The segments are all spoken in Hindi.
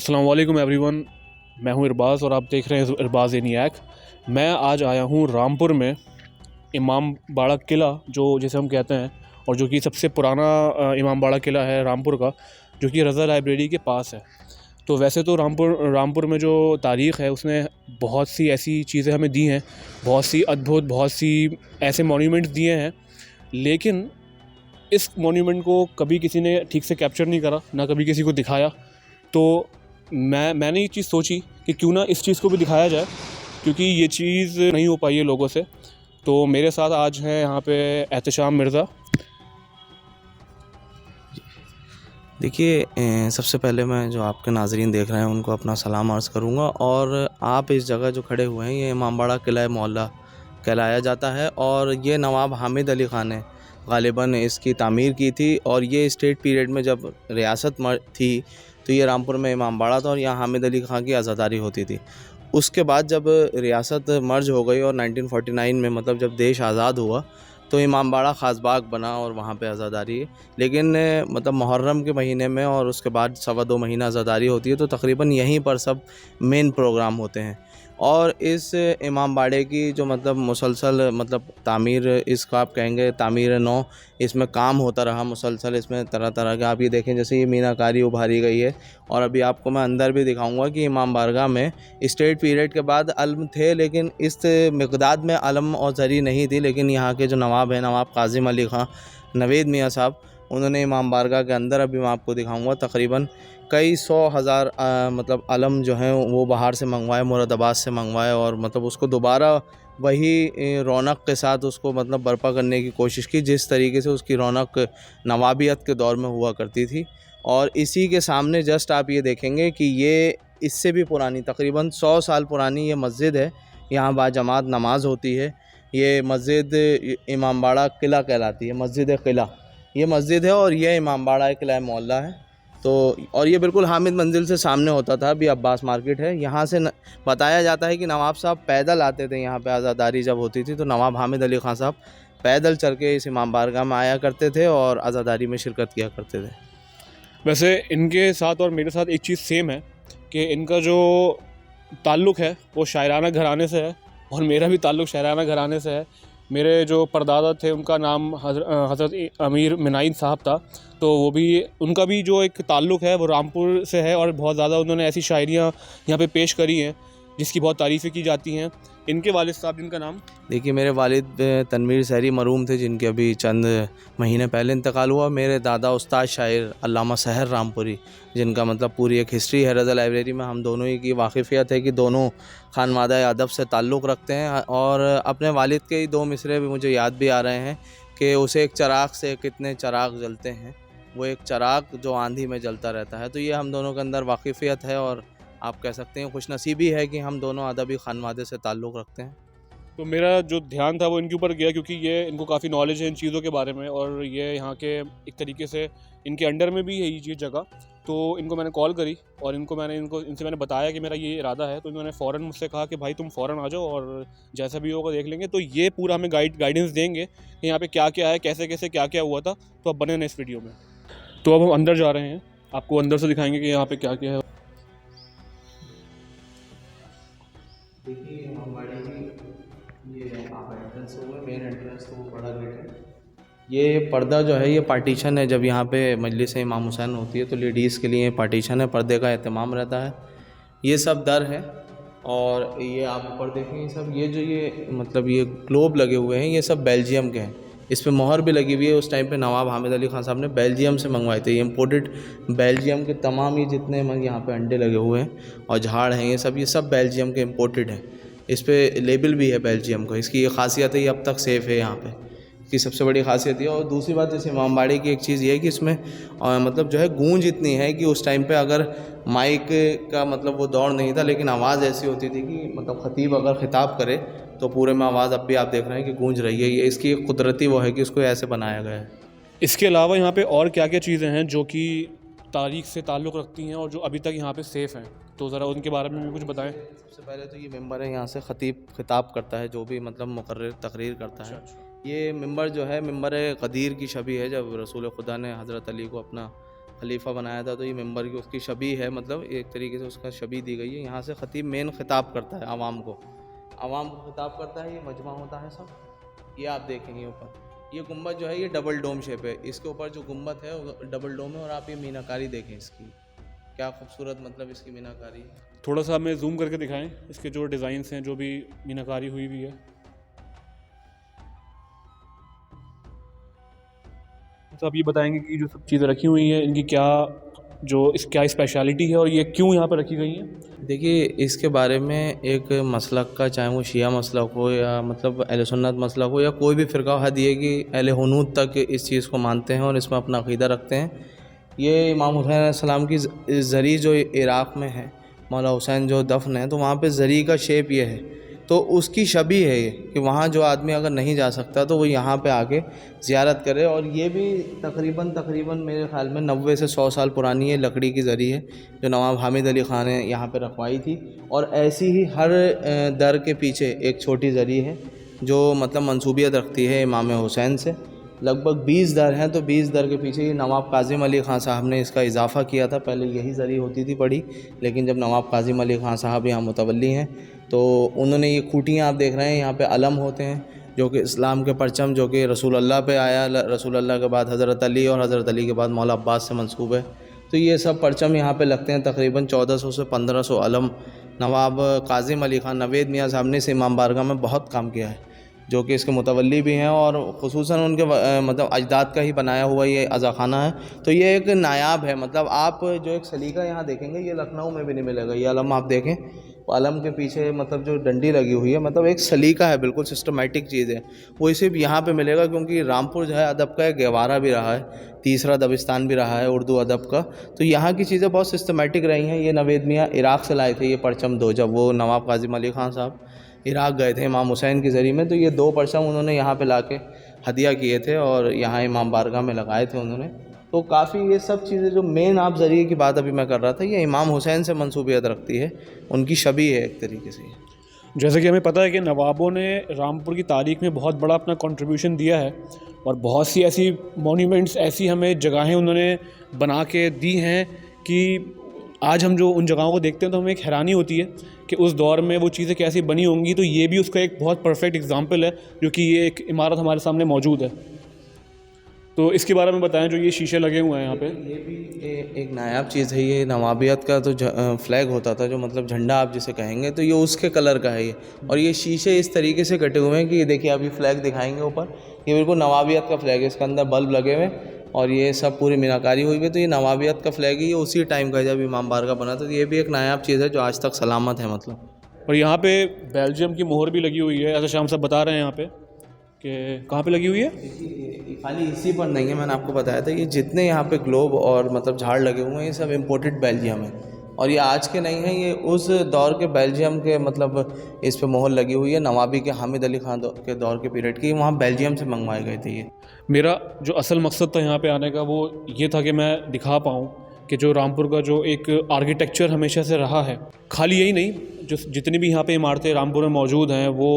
अस्सलाम वालेकुम एवरीवन। मैं हूं इरबाज़ और आप देख रहे हैं इरबाज़ एनियाक। मैं आज आया हूं रामपुर में इमाम बाड़ा किला, जो जिसे हम कहते हैं, और जो कि सबसे पुराना इमाम बाड़ा किला है रामपुर का, जो कि रज़ा लाइब्रेरी के पास है। तो वैसे तो रामपुर में जो तारीख़ है उसने बहुत सी ऐसी चीज़ें हमें दी हैं, बहुत सी अद्भुत, बहुत सी ऐसे मॉन्यूमेंट्स दिए हैं, लेकिन इस मॉन्यूमेंट को कभी किसी ने ठीक से कैप्चर नहीं करा, ना कभी किसी को दिखाया। तो मैंने ये चीज़ सोची कि क्यों ना इस चीज़ को भी दिखाया जाए, क्योंकि ये चीज़ नहीं हो पाई है लोगों से। तो मेरे साथ आज हैं यहाँ पे एहतशाम मिर्ज़ा। देखिए, सबसे पहले मैं जो आपके नाज़रीन देख रहे हैं उनको अपना सलाम अर्ज़ करूँगा। और आप इस जगह जो खड़े हुए हैं ये इमाम बाड़ा किला मोहल्ला कहलाया जाता है, और ये नवाब हामिद अली ख़ान ने ग़ालिबन इसकी तामीर की थी। और ये स्टेट पीरियड में जब रियासत थी तो ये रामपुर में इमाम बाड़ा था और यहाँ हामिद अली ख़ान की आज़ादारी होती थी। उसके बाद जब रियासत मर्ज हो गई और 1949 में मतलब जब देश आज़ाद हुआ तो इमाम बाड़ा ख़ास बाग बना और वहाँ पे आज़ादारी है। लेकिन मतलब मुहर्रम के महीने में और उसके बाद 2.25 महीना आज़ादारी होती है, तो तकरीबन यहीं पर सब मेन प्रोग्राम होते हैं। और इस इमाम बाड़े की जो मतलब मुसलसल मतलब तामीर, इसको आप कहेंगे तामीर नौ, इसमें काम होता रहा मुसलसल। इसमें तरह तरह के आप ये देखें, जैसे ये मीनाकारी उभारी गई है। और अभी आपको मैं अंदर भी दिखाऊंगा कि इमाम बारगाह में स्टेट पीरियड के बाद अलम थे, लेकिन इस मिक़दार में अलम और ज़री नहीं थी। लेकिन यहाँ के जो नवाब हैं, नवाब कासिम अली ख़ान नवेद मियाँ साहब, उन्होंने इमाम बारगाह के अंदर, अभी मैं आपको दिखाऊंगा, तकरीबन कई 100,000 मतलब अलम जो हैं वो बाहर से मंगवाए, मुरादाबाद से मंगवाए, और मतलब उसको दोबारा वही रौनक के साथ उसको मतलब बर्पा करने की कोशिश की, जिस तरीके से उसकी रौनक नवाबियत के दौर में हुआ करती थी। और इसी के सामने जस्ट आप ये देखेंगे कि ये इससे भी पुरानी, तकरीबन 100 साल पुरानी ये मस्जिद है। यहाँ बाजमात नमाज होती है। ये मस्जिद इमाम बाड़ा किला कहलाती है, मस्जिद किला ये मस्जिद है। और ये इमाम बाड़ा किला मोहल्ला है। तो और ये बिल्कुल हामिद मंजिल से सामने होता था, अभी अब्बास मार्केट है। यहाँ से बताया जाता है कि नवाब साहब पैदल आते थे यहाँ पे, आज़ादारी जब होती थी तो नवाब हामिद अली ख़ान साहब पैदल चल के इस इमाम बारगाह में आया करते थे और आज़ादारी में शिरकत किया करते थे। वैसे इनके साथ और मेरे साथ एक चीज़ सेम है कि इनका जो ताल्लुक़ है वो शायराना घराने से है, और मेरा भी ताल्लुक़ शायराना घराने से है। मेरे जो परदादा थे उनका नाम हज़रत अमीर मिनाइन साहब था, तो वो भी, उनका भी जो एक ताल्लुक़ है वो रामपुर से है, और बहुत ज़्यादा उन्होंने ऐसी शायरियाँ यहाँ पे पेश करी हैं जिसकी बहुत तारीफ़ें की जाती हैं। इनके वालिद साहब, जिनका नाम, देखिए, मेरे वालिद तनवीर सहरी मरूम थे, जिनके अभी चंद महीने पहले इंतकाल हुआ। मेरे दादा उस्ताद शायर अल्लामा सहर रामपुरी, जिनका मतलब पूरी एक हिस्ट्री है रज़ा लाइब्रेरी में। हम दोनों ही की वाक़िफ़ियत है कि दोनों खानवादा अदब से ताल्लुक़ रखते हैं। और अपने वालिद के ही 2 मिसरे भी मुझे याद भी आ रहे हैं कि उसे एक चिराग से कितने चिराग जलते हैं, वो एक चिराग जो आंधी में जलता रहता है। तो ये हम दोनों के अंदर वाक़िफ़ियत है, और आप कह सकते हैं खुशनसीबी है कि हम दोनों अदबी खानवादे से ताल्लुक़ रखते हैं। तो मेरा जो ध्यान था वो इनके ऊपर गया, क्योंकि ये इनको काफ़ी नॉलेज है इन चीज़ों के बारे में, और ये यहाँ के एक तरीके से इनके अंडर में भी है ये जगह। तो इनको मैंने कॉल करी और इनसे मैंने बताया कि मेरा ये इरादा है। तो इन्होंने फ़ौरन मुझसे कहा कि भाई तुम फ़ौरन आ जाओ और जैसा भी होगा देख लेंगे। तो ये पूरा हमें गाइडेंस देंगे कि यहाँ पे क्या क्या है, कैसे कैसे क्या क्या हुआ था। तो अब बने ना इस वीडियो में। तो अब हम अंदर जा रहे हैं, आपको अंदर से दिखाएंगे कि यहाँ पे क्या क्या है। देखिए, ये आप एंट्रेंस होगा, मेन एंट्रेंस तो वो बड़ा गेट है। ये पर्दा जो है ये पार्टीशन है। जब यहाँ पे मजलिस इमाम हुसैन होती है तो लेडीज़ के लिए पार्टीशन है, पर्दे का एहतमाम रहता है। ये सब दर है। और ये आप ऊपर देखें, ये सब ये जो ये मतलब ये ग्लोब लगे हुए हैं, ये सब बेल्जियम के हैं। इस पर मोहर भी लगी हुई है। उस टाइम पे नवाब हामिद अली ख़ान साहब ने बेल्जियम से मंगवाए थे। ये इम्पोर्टेड बेल्जियम के तमाम ही जितने यहाँ पे अंडे लगे हुए हैं और झाड़ हैं, ये सब बेल्जियम के इम्पोर्टेड हैं। इस पर लेबल भी है बेल्जियम का। इसकी ये खासियत है, ये अब तक सेफ़ है यहाँ पे, की सबसे बड़ी खासियत है। और दूसरी बात, जैसे इमाम बाड़े की एक चीज़ ये है कि इसमें मतलब जो है गूंज इतनी है कि उस टाइम पे अगर माइक का मतलब वो दौर नहीं था, लेकिन आवाज़ ऐसी होती थी कि मतलब ख़तीब अगर ख़िताब करे तो पूरे में आवाज़, अब भी आप देख रहे हैं कि गूंज रही है। ये इसकी एक कुदरती वो है कि उसको ऐसे बनाया गया है। इसके अलावा यहाँ पे और क्या क्या चीज़ें हैं जो कि तारीख़ से ताल्लुक़ रखती हैं और जो अभी तक यहाँ पे सेफ़ हैं, तो ज़रा उनके बारे में भी कुछ बताएं। सबसे पहले तो ये मेंबर है, यहाँ से ख़तीब ख़िताब करता है, जो भी मतलब मुकर्रिर तकरीर करता है। ये मेंबर जो है, मेंबर क़दीर की शबीह है, जब रसूल खुदा ने हज़रत अली को अपना खलीफा बनाया था, तो ये मेंबर की उसकी छवि है, मतलब एक तरीके से उसका छवि दी गई है। यहाँ से ख़तीब मेन खिताब करता है आवाम को खिताब करता है। ये मजमा होता है सब, ये आप देखेंगे ऊपर ये गुम्बद जो है ये डबल डोम शेप है। इसके ऊपर जो गुम्बद है वो डबल डोम है, और आप ये मीनाकारी देखें इसकी, क्या खूबसूरत मतलब इसकी मीनाकारी है। थोड़ा सा हमें जूम करके दिखाएं इसके जो डिज़ाइंस हैं, जो भी मीनाकारी हुई हुई है। तो आप ये बताएंगे कि जो सब चीज़ें रखी हुई हैं इनकी क्या स्पेशलिटी है और ये क्यों यहाँ पर रखी गई हैं? देखिए, इसके बारे में एक मसलक का, चाहे वो शिया मसलक हो या मतलब अहले सुन्नत मसलक हो या कोई भी फ़िरका हदी है कि अहले हुनूद तक इस चीज़ को मानते हैं और इसमें अपना अक़ीदा रखते हैं। ये इमाम हुसैन अलैहिस्सलाम की ज़री जो इराक़ में है, मौला हुसैन जो दफ़न है, तो वहाँ पे ज़री का शेप ये है, तो उसकी छवि है ये कि वहाँ जो आदमी अगर नहीं जा सकता तो वो यहाँ पे आके ज़ियारत करे। और ये भी तकरीबन मेरे ख़्याल में 90 से 100 साल पुरानी है, लकड़ी की ज़री है जो नवाब हामिद अली ख़ान ने यहाँ पे रखवाई थी। और ऐसी ही हर दर के पीछे एक छोटी ज़री है जो मतलब मंसूबियत रखती है इमाम हुसैन से। लगभग 20 दर हैं, तो 20 दर के पीछे ये नवाब काज़िम अली ख़ान साहब ने इसका इजाफ़ा किया था। पहले यही ज़री होती थी बड़ी, लेकिन जब नवाब काज़िम अली ख़ान साहब यहाँ मुतवल्ली हैं तो उन्होंने ये खूटियाँ आप देख रहे हैं, यहाँ पे अलम होते हैं जो कि इस्लाम के परचम जो कि रसूल अल्लाह पे आया, रसूल अल्लाह के बाद हज़रत अली और हज़रत अली के बाद मौला अब्बास से मंसूब है। तो ये सब परचम यहाँ पे लगते हैं। तकरीबन 1400 से 1500 अलम नवाब काज़िम अली ख़ान नवेद मियाँ साहब ने इस इमाम बारगाह में बहुत काम किया है, जो कि इसके मुतवल्ली भी हैं और ख़ुसूसन उनके मतलब अजदाद का ही बनाया हुआ ये अज़ाख़ाना है। तो ये एक नायाब है, मतलब आप जो एक सलीका यहाँ देखेंगे ये लखनऊ में भी नहीं मिलेगा। ये अलम आप देखें, अलम के पीछे मतलब जो डंडी लगी हुई है, मतलब एक सलीका है, बिल्कुल सिस्टमेटिक चीज़ है। वो सिर्फ यहाँ पे मिलेगा क्योंकि रामपुर जो है अदब का एक गहवारा भी रहा है, तीसरा दबिस्तान भी रहा है उर्दू अदब का। तो यहाँ की चीज़ें बहुत सिस्टमेटिक रही हैं। ये नवेद मियाँ इराक़ से लाए थे ये परचम दो, जब वो नवाब काज़िम अली ख़ान साहब इराक़ गए थे इमाम हुसैन के ज़रिए में, तो ये 2 परचम उन्होंने यहाँ पे लाके हदिया किए थे और यहाँ इमाम बारगाह में लगाए थे उन्होंने। तो काफ़ी ये सब चीज़ें जो मेन आप ज़रिए की बात अभी मैं कर रहा था, ये इमाम हुसैन से मंसूबियत रखती है, उनकी छवि है एक तरीके से। जैसे कि हमें पता है कि नवाबों ने रामपुर की तारीख़ में बहुत बड़ा अपना कंट्रीब्यूशन दिया है और बहुत सी ऐसी मॉन्यूमेंट्स, ऐसी हमें जगहें उन्होंने बना के दी हैं कि आज हम जो उन जगहों को देखते हैं तो हमें एक हैरानी होती है कि उस दौर में वो चीज़ें कैसी बनी होंगी। तो ये भी उसका एक बहुत परफेक्ट एग्जांपल है, जो कि ये एक इमारत हमारे सामने मौजूद है। तो इसके बारे में बताएं, जो ये शीशे लगे हुए हैं यहाँ पे। ये भी एक नायाब चीज़ है। ये नवाबियत का तो फ्लैग होता था, जो मतलब झंडा आप जिसे कहेंगे, तो ये उसके कलर का है ये। और ये शीशे इस तरीके से कटे हुए हैं कि ये देखिए, अभी फ्लैग दिखाएंगे ऊपर, ये बिल्कुल नवाबियत का फ्लैग है। इसके अंदर बल्ब लगे हुए और ये सब पूरी मीनाकारी हुई है, तो ये नवाबियत का फ्लैग है। ये उसी टाइम का जब इमाम बारगाह बना, तो ये भी एक नायाब चीज़ है जो आज तक सलामत है मतलब। और यहाँ पे बेल्जियम की मोहर भी लगी हुई है, ऐसा शाम साहब बता रहे हैं यहाँ पे कि कहाँ पे लगी हुई है। खाली इसी पर नहीं है, मैंने आपको बताया था, ये जितने यहाँ पे ग्लोब और मतलब झाड़ लगे हुए हैं ये सब इम्पोर्टेड बेल्जियम है। और ये आज के नहीं हैं, ये उस दौर के बेल्जियम के मतलब इस पे मोहर लगी हुई है, नवाबी के हामिद अली ख़ान के दौर के पीरियड की। वहाँ बेल्जियम से मंगवाए गए थे ये। मेरा जो असल मकसद था यहाँ पे आने का वो ये था कि मैं दिखा पाऊँ कि जो रामपुर का जो एक आर्किटेक्चर हमेशा से रहा है, खाली यही नहीं, जो जितनी भी यहाँ पे इमारतें रामपुर में मौजूद हैं वो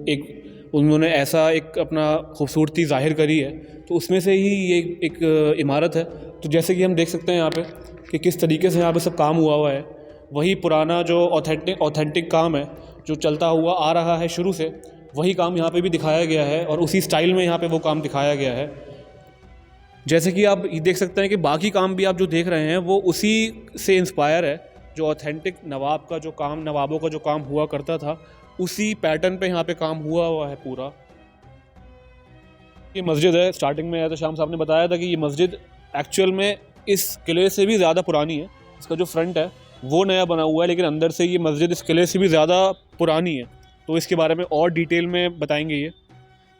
एक उन्होंने ऐसा एक अपना खूबसूरती ज़ाहिर करी है, तो उसमें से ही ये एक इमारत है। तो जैसे कि हम देख सकते हैं यहाँ पे कि किस तरीके से यहाँ पे सब काम हुआ है, वही पुराना जो ऑथेंटिक काम है जो चलता हुआ आ रहा है शुरू से, वही काम यहाँ पे भी दिखाया गया है और उसी स्टाइल में यहाँ पे वो काम दिखाया गया है। जैसे कि आप देख सकते हैं कि बाकी काम भी आप जो देख रहे हैं वो उसी से इंस्पायर है, जो ऑथेंटिक नवाबों का जो काम हुआ करता था, उसी पैटर्न पे यहाँ पे काम हुआ है पूरा। ये मस्जिद है, स्टार्टिंग में तो शाम साहब ने बताया था कि ये मस्जिद एक्चुअल में इस किले से भी ज़्यादा पुरानी है। इसका जो फ्रंट है वो नया बना हुआ है, लेकिन अंदर से ये मस्जिद इस किले से भी ज़्यादा पुरानी है। तो इसके बारे में और डिटेल में बताएंगे ये।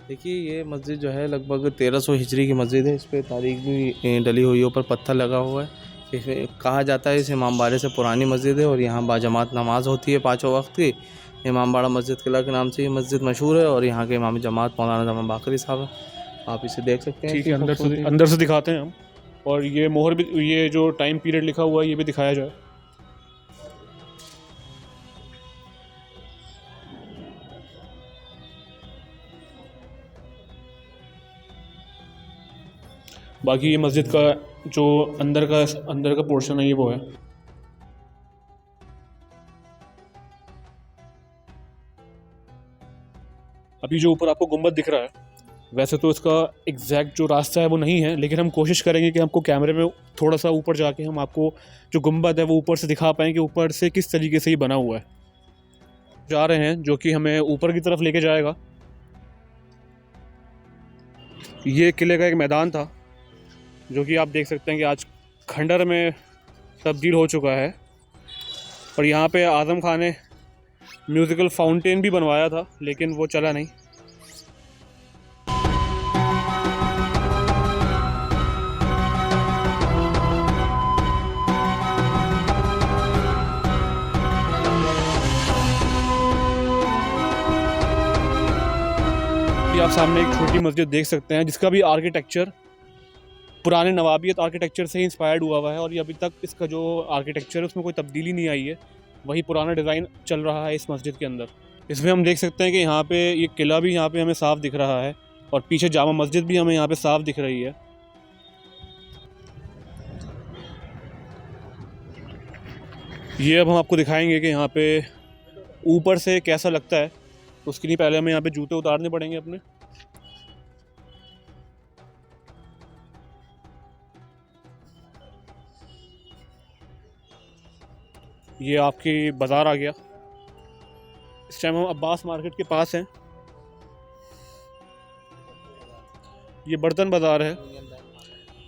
देखिए, ये मस्जिद जो है लगभग 1300 हिजरी की मस्जिद है। इस पर तारीख भी डली हुई है, ऊपर पत्थर लगा हुआ है। इसमें कहा जाता है इस इमाम बाड़े से पुरानी मस्जिद है और यहाँ बाजमात नमाज होती है 5 वक्त की। इमाम बाड़ा मस्जिद किला के नाम से ये मस्जिद मशहूर है और यहाँ के इमाम जमात मौलाना जमा बाकरी साहब है, आप इसे देख सकते हैं। ठीक है, अंदर से दिखाते हैं हम। और ये मोहर भी, ये जो टाइम पीरियड लिखा हुआ है ये भी दिखाया जाए। बाकी ये मस्जिद का जो अंदर का पोर्शन है ये वो है। अभी जो ऊपर आपको गुंबद दिख रहा है, वैसे तो इसका एग्जैक्ट जो रास्ता है वो नहीं है, लेकिन हम कोशिश करेंगे कि हमको कैमरे में थोड़ा सा ऊपर जाके हम आपको जो गुंबद है वो ऊपर से दिखा पाएँ कि ऊपर से किस तरीके से ये बना हुआ है। जा रहे हैं जो कि हमें ऊपर की तरफ लेके जाएगा। ये किले का एक मैदान था जो कि आप देख सकते हैं कि आज खंडर में तब्दील हो चुका है। और यहाँ पे आज़म खान ने म्यूज़िकल फाउंटेन भी बनवाया था, लेकिन वो चला नहीं। आप सामने एक छोटी मस्जिद देख सकते हैं जिसका भी आर्किटेक्चर पुराने नवाबियत आर्किटेक्चर से ही इंस्पायर्ड हुआ है, और ये अभी तक इसका जो आर्किटेक्चर है उसमें कोई तब्दीली नहीं आई है, वही पुराना डिज़ाइन चल रहा है इस मस्जिद के अंदर। इसमें हम देख सकते हैं कि यहाँ पे ये किला भी यहाँ पे हमें साफ दिख रहा है, और पीछे जामा मस्जिद भी हमें यहाँ पे साफ दिख रही है। ये अब हम आपको दिखाएंगे कि यहाँ पे ऊपर से कैसा लगता है। उसके लिए पहले हमें यहाँ पे जूते उतारने पड़ेंगे अपने। ये आपकी बाज़ार आ गया। इस टाइम हम अब्बास मार्केट के पास हैं। ये बर्तन बाज़ार है,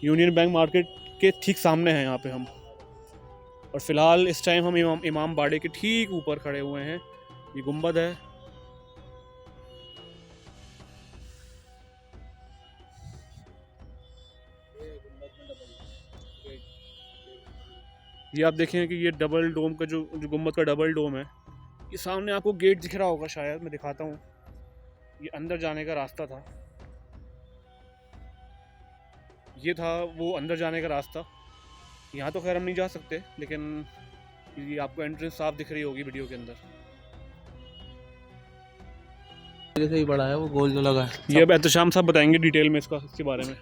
यूनियन बैंक मार्केट के ठीक सामने हैं यहाँ पे हम। और फ़िलहाल इस टाइम हम इमाम बाड़े के ठीक ऊपर खड़े हुए हैं। ये गुंबद है। ये आप देखें कि ये डबल डोम का जो गुंबद का डबल डोम है। ये सामने आपको गेट दिख रहा होगा, शायद मैं दिखाता हूँ। ये अंदर जाने का रास्ता था, ये था वो अंदर जाने का रास्ता। यहाँ तो खैर हम नहीं जा सकते, लेकिन ये आपको एंट्रेंस साफ दिख रही होगी वीडियो के अंदर। जैसे ही बड़ा है वो गोल जो लगा है, ये अब एहतशाम साहब बताएंगे डिटेल में इसके बारे में।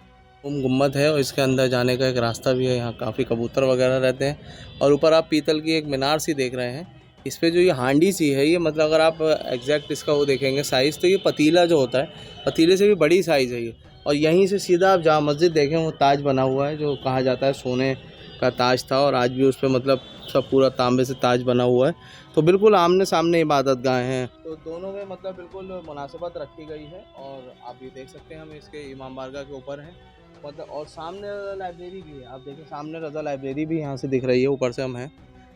गुम्बद है और इसके अंदर जाने का एक रास्ता भी है। यहाँ काफ़ी कबूतर वगैरह रहते हैं। और ऊपर आप पीतल की एक मीनार सी देख रहे हैं। इस पे जो ये हांडी सी है, ये मतलब अगर आप एग्जैक्ट इसका वो देखेंगे साइज़, तो ये पतीला जो होता है, पतीले से भी बड़ी साइज़ है ये। और यहीं से सीधा आप जामा मस्जिद देखें, वो ताज बना हुआ है जो कहा जाता है सोने का ताज था, और आज भी उस पर मतलब सब पूरा तांबे से ताज बना हुआ है। तो बिल्कुल आमने सामने इबादत गाहें हैं, तो दोनों में मतलब बिल्कुल मुनासिबत रखी गई है। और आप ये देख सकते हैं हम इसके इमाम बारगाह के ऊपर हैं मतलब, और सामने रज़ा लाइब्रेरी भी है। आप देखें सामने रज़ा लाइब्रेरी भी यहाँ से दिख रही है, ऊपर से हम हैं।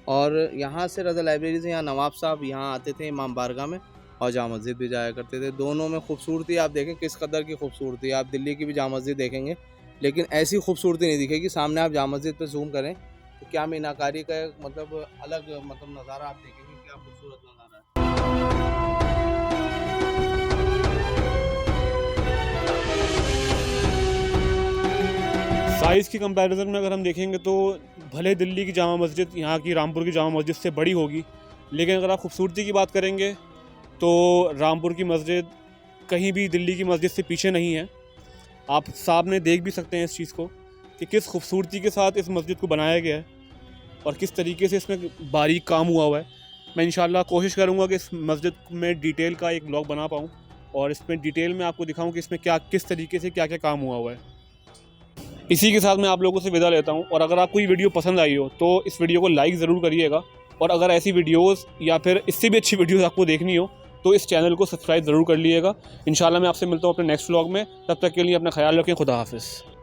और यहाँ से रज़ा लाइब्रेरी से यहाँ नवाब साहब यहाँ आते थे इमाम बारगाह में, और जामा मस्जिद भी जाया करते थे। दोनों में खूबसूरती आप देखें किस कदर की खूबसूरती है। आप दिल्ली की भी जामा मस्जिद देखेंगे, लेकिन ऐसी खूबसूरती नहीं दिखेगी। सामने आप जामा मस्जिद पे जूम करें तो क्या मीनाकारी का एक मतलब अलग मतलब नज़ारा आप देखेंगे, क्या खूबसूरत नज़ारा है। साइज़ की कंपैरिजन में अगर हम देखेंगे तो भले दिल्ली की जामा मस्जिद यहाँ की रामपुर की जामा मस्जिद से बड़ी होगी, लेकिन अगर आप खूबसूरती की बात करेंगे तो रामपुर की मस्जिद कहीं भी दिल्ली की मस्जिद से पीछे नहीं है। आप सामने देख भी सकते हैं इस चीज़ को कि किस खूबसूरती के साथ इस मस्जिद को बनाया गया है और किस तरीके से इसमें बारीक काम हुआ हुआ है। मैं इंशाल्लाह कोशिश करूँगा कि इस मस्जिद में डिटेल का एक ब्लॉग बना पाऊँ और इसमें डिटेल में आपको दिखाऊँ कि इसमें क्या किस तरीके से क्या क्या काम हुआ हुआ है। इसी के साथ मैं आप लोगों से विदा लेता हूँ, और अगर आपको ये वीडियो पसंद आई हो तो इस वीडियो को लाइक ज़रूर करिएगा, और अगर ऐसी वीडियोस या फिर इससे भी अच्छी वीडियोस आपको देखनी हो तो इस चैनल को सब्सक्राइब ज़रूर कर लीजिएगा। इंशाल्लाह मैं आपसे मिलता हूँ अपने नेक्स्ट व्लॉग में। तब तक के लिए अपना ख्याल रखें। खुदा हाफिज़।